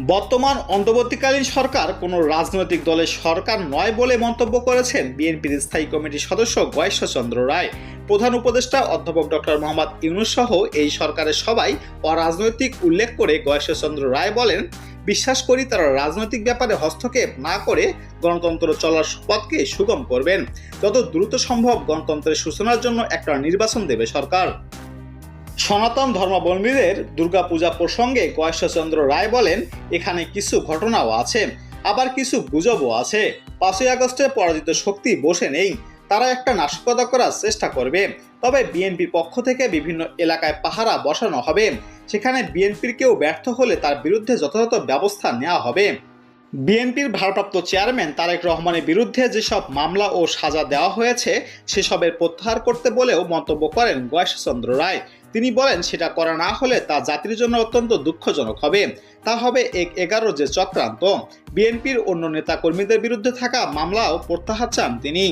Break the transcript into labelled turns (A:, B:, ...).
A: বর্তমান অন্তর্বর্তীকালীন সরকার কোনো রাজনৈতিক দলের সরকার নয় বলে মন্তব্য করেছেন বিএনপির স্থায়ী কমিটির সদস্য গয়েশ্বরচন্দ্র রায়। প্রধান উপদেষ্টা অধ্যাপক ডক্টর মোহাম্মদ ইউনূস সহ এই সরকারের সবাই অরাজনৈতিক উল্লেখ করে গয়েশ্বরচন্দ্র রায় বলেন, বিশ্বাস করি তারা রাজনৈতিক ব্যাপারে হস্তক্ষেপ না করে গণতন্ত্র চলার পথকে সুগম করবেন। যত দ্রুত সম্ভব গণতন্ত্রের সূচনার জন্য একটা নির্বাচন দেবে সরকার। সনাতন ধর্মাবলম্বীদের দুর্গাপূজা প্রসঙ্গে গয়েশ্বরচন্দ্র রায় বলেন, এখানে কিছু ঘটনাও আছে, আবার কিছু গুজবও আছে। 5ই আগস্টে পরাজিত শক্তি বসে নেই, তারা একটা নাশকতা করার চেষ্টা করবে। তবে বিএনপির পক্ষ থেকে বিভিন্ন এলাকায় পাহারা বসানো হবে, সেখানে বিএনপির কেউ ব্যর্থ হলে তার বিরুদ্ধে যথাযথ ব্যবস্থা নেওয়া হবে। বিএনপির ভারপ্রাপ্ত চেয়ারম্যান তারেক রহমানের বিরুদ্ধে যেসব মামলা ও সাজা দেওয়া হয়েছে সেসবের প্রত্যাহার করতে বলেও মন্তব্য করেন গয়েশ্বরচন্দ্র রায়। তিনি বলেন, সেটা করা না হলে তা জাতির জন্য অত্যন্ত দুঃখজনক হবে। তা হবে 11 যে চক্রান্ত। বিএনপির অন্য নেতাকর্মীদের বিরুদ্ধে থাকা মামলাও প্রত্যাহার চান তিনি।